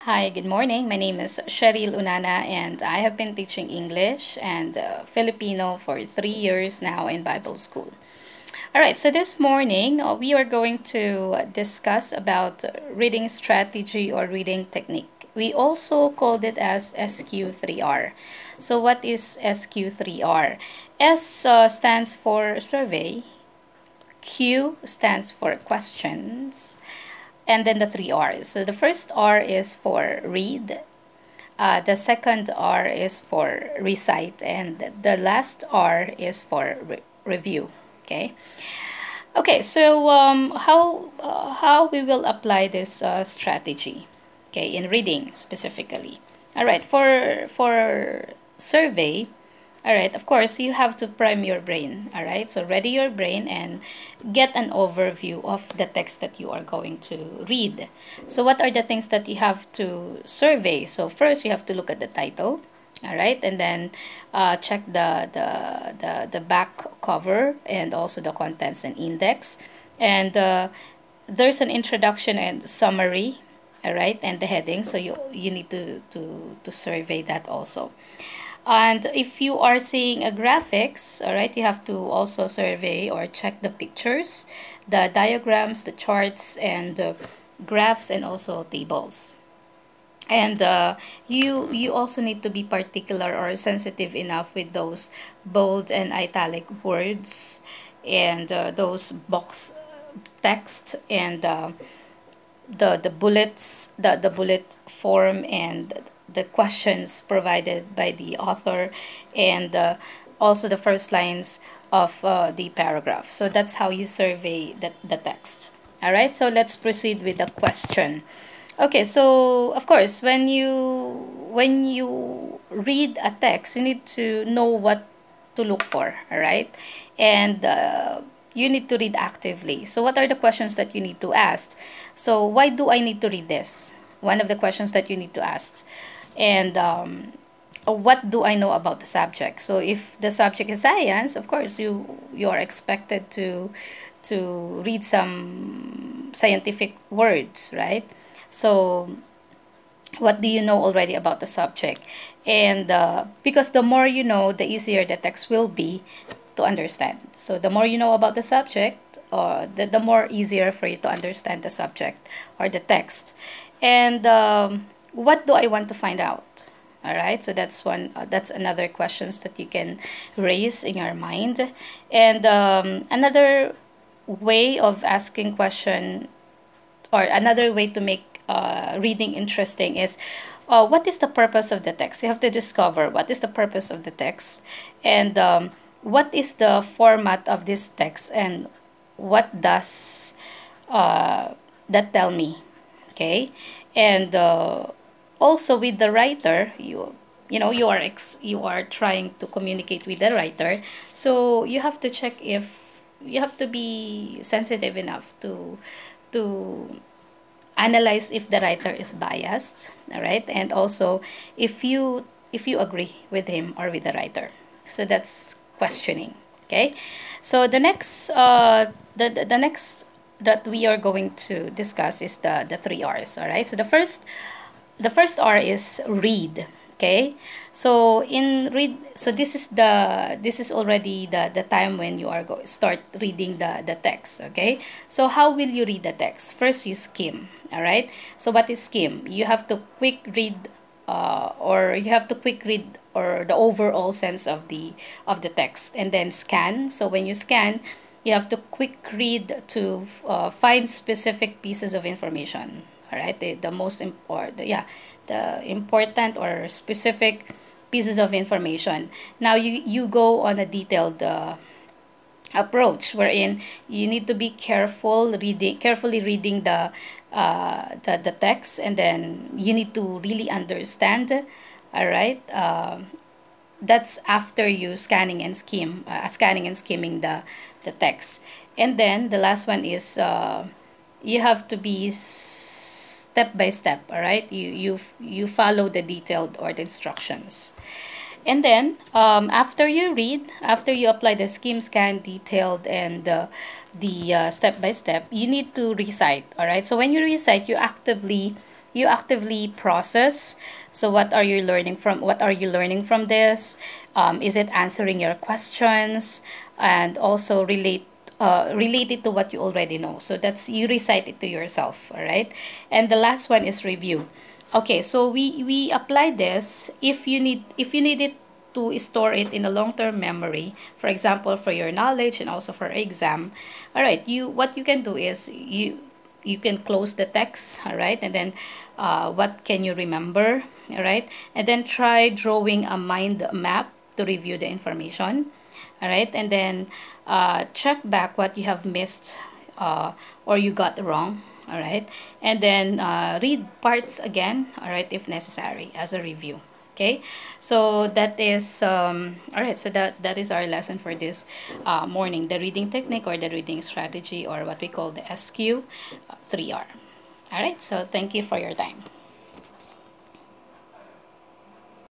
Hi, good morning. My name is Cheryl Unana, and I have been teaching English and Filipino for 3 years now in Bible school. All right, so this morning we are going to discuss about reading strategy or reading technique. We also called it as SQ3R. So, what is SQ3R? S stands for survey, Q stands for questions, and then the three R's. So the first R is for read, the second R is for recite, and the last R is for review. Okay. Okay. So how we will apply this strategy? Okay, in reading specifically. All right. For survey, all right, of course, you have to prime your brain. All right, so ready your brain and get an overview of the text that you are going to read. So, what are the things that you have to survey? So, first, you have to look at the title. All right, and then check the back cover and also the contents and index. And there's an introduction and summary. All right, and the heading. So, you need to survey that also. And if you are seeing a graphics, all right, you have to also survey or check the pictures, the diagrams, the charts, and graphs, and also tables. And you also need to be particular or sensitive enough with those bold and italic words and those box text and the bullets, the bullet form, and the questions provided by the author, and also the first lines of the paragraph. So that's how you survey the text. All right, so let's proceed with the question. Okay, so of course, when you read a text, you need to know what to look for. All right, and you need to read actively. So what are the questions that you need to ask? So why do I need to read this? One of the questions that you need to ask. And what do I know about the subject? So if the subject is science, of course you are expected to read some scientific words, right? So what do you know already about the subject? And because the more you know, the easier the text will be to understand. So the more you know about the subject, or the more easier for you to understand the subject or the text. And what do I want to find out? All right, so that's one. That's another questions that you can raise in your mind. And another way of asking question, or another way to make reading interesting, is what is the purpose of the text? You have to discover what is the purpose of the text, and what is the format of this text, and what does that tell me? Okay, and also with the writer, you are trying to communicate with the writer, so you have to check if you have to be sensitive enough to analyze if the writer is biased, all right, and also if you agree with him or with the writer. So that's questioning. Okay, so the next that we are going to discuss is the three R's. All right, so the first R is read. Okay, so in read, so this is already the time when you are start reading the text. Okay, so how will you read the text? First, you skim. All right, so what is skim? You have to quick read, or you have to quick read, or the overall sense of the text, and then scan. So when you scan, you have to quick read to find specific pieces of information. All right, the most important, yeah, the important or specific pieces of information. Now you go on a detailed approach, wherein you need to be carefully reading the text, and then you need to really understand. All right, that's after you scanning and skimming the text. And then the last one is you have to be step by step. All right, you follow the detailed or the instructions. And then after you read, after you apply the skim, scan, detailed, and the step by step, you need to recite. All right, so when you recite, you actively you actively process. So what are you learning from this? Is it answering your questions? And also relate it to what you already know. So that's, you recite it to yourself, all right? And the last one is review. Okay, so we apply this if you need it to store it in a long-term memory, for example, for your knowledge and also for exam. All right, what you can do is you can close the text, all right, and then what can you remember, all right, and then try drawing a mind map to review the information, all right, and then check back what you have missed or you got wrong, all right, and then read parts again, all right, if necessary, as a review. Okay, so that is all right, so that is our lesson for this morning, the reading technique or the reading strategy, or what we call the SQ 3R. All right, so thank you for your time.